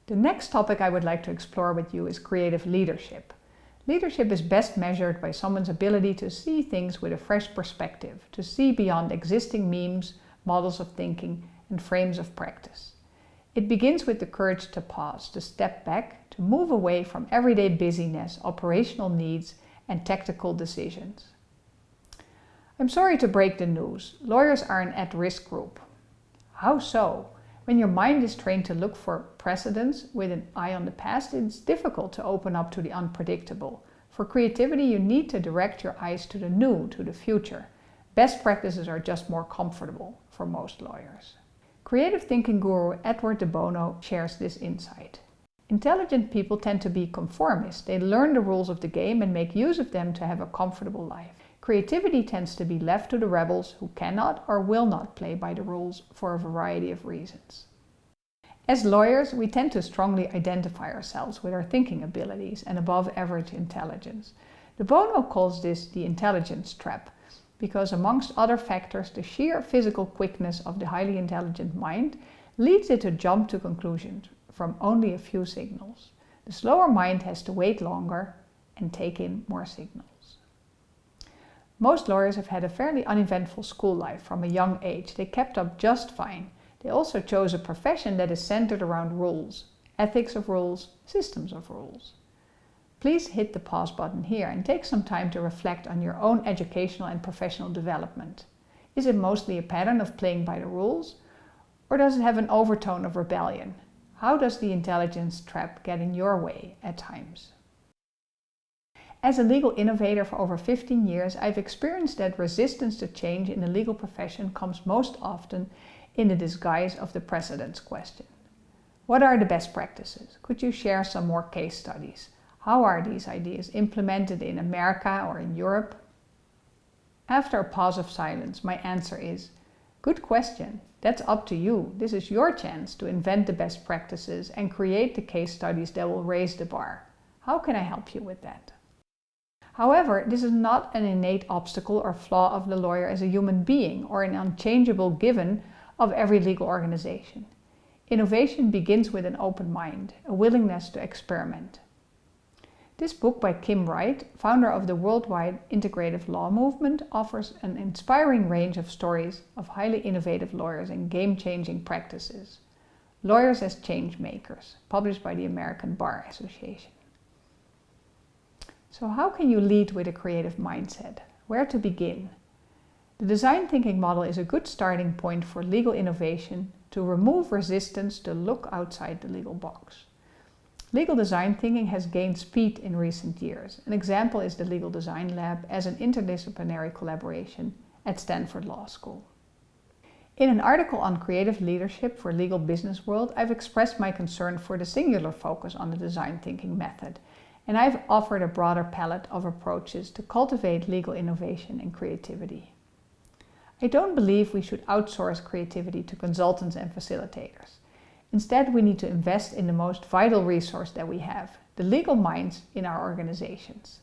The next topic I would like to explore with you is creative leadership. Leadership is best measured by someone's ability to see things with a fresh perspective, to see beyond existing memes, models of thinking, and frames of practice. It begins with the courage to pause, to step back, to move away from everyday busyness, operational needs, and tactical decisions. I'm sorry to break the news. Lawyers are an at-risk group. How so? When your mind is trained to look for precedents with an eye on the past, it's difficult to open up to the unpredictable. For creativity, you need to direct your eyes to the new, to the future. Best practices are just more comfortable for most lawyers. Creative thinking guru Edward de Bono shares this insight. Intelligent people tend to be conformists. They learn the rules of the game and make use of them to have a comfortable life. Creativity tends to be left to the rebels who cannot or will not play by the rules for a variety of reasons. As lawyers, we tend to strongly identify ourselves with our thinking abilities and above average intelligence. De Bono calls this the intelligence trap, because amongst other factors, the sheer physical quickness of the highly intelligent mind leads it to jump to conclusions from only a few signals. The slower mind has to wait longer and take in more signals. Most lawyers have had a fairly uneventful school life from a young age. They kept up just fine. They also chose a profession that is centered around rules, ethics of rules, systems of rules. Please hit the pause button here and take some time to reflect on your own educational and professional development. Is it mostly a pattern of playing by the rules, or does it have an overtone of rebellion? How does the intelligence trap get in your way at times? As a legal innovator for over 15 years, I've experienced that resistance to change in the legal profession comes most often in the disguise of the precedents question. What are the best practices? Could you share some more case studies? How are these ideas implemented in America or in Europe? After a pause of silence, my answer is, good question. That's up to you. This is your chance to invent the best practices and create the case studies that will raise the bar. How can I help you with that? However, this is not an innate obstacle or flaw of the lawyer as a human being or an unchangeable given of every legal organization. Innovation begins with an open mind, a willingness to experiment. This book by Kim Wright, founder of the worldwide integrative law movement, offers an inspiring range of stories of highly innovative lawyers and game-changing practices. Lawyers as Change Makers, published by the American Bar Association. So how can you lead with a creative mindset? Where to begin? The design thinking model is a good starting point for legal innovation to remove resistance to look outside the legal box. Legal design thinking has gained speed in recent years. An example is the Legal Design Lab as an interdisciplinary collaboration at Stanford Law School. In an article on creative leadership for Legal Business World, I've expressed my concern for the singular focus on the design thinking method, and I've offered a broader palette of approaches to cultivate legal innovation and creativity. I don't believe we should outsource creativity to consultants and facilitators. Instead, we need to invest in the most vital resource that we have, the legal minds in our organizations.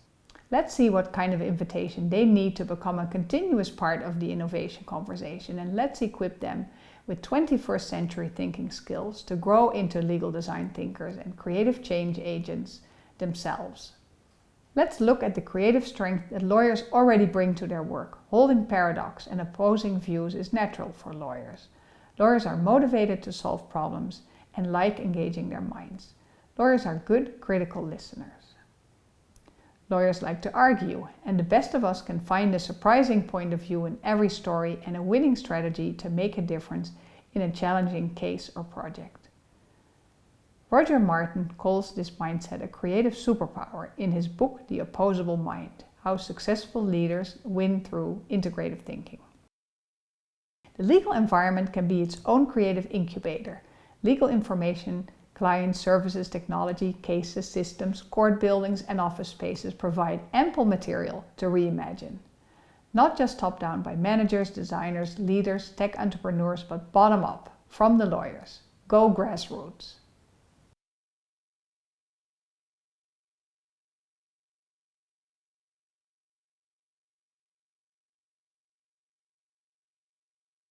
Let's see what kind of invitation they need to become a continuous part of the innovation conversation, and let's equip them with 21st century thinking skills to grow into legal design thinkers and creative change agents themselves. Let's look at the creative strength that lawyers already bring to their work. Holding paradox and opposing views is natural for lawyers. Lawyers are motivated to solve problems and like engaging their minds. Lawyers are good, critical listeners. Lawyers like to argue, and the best of us can find a surprising point of view in every story and a winning strategy to make a difference in a challenging case or project. Roger Martin calls this mindset a creative superpower in his book The Opposable Mind: How Successful Leaders Win Through Integrative Thinking. The legal environment can be its own creative incubator. Legal information, clients, services, technology, cases, systems, court buildings, and office spaces provide ample material to reimagine. Not just top down by managers, designers, leaders, tech entrepreneurs, but bottom up, from the lawyers. Go grassroots.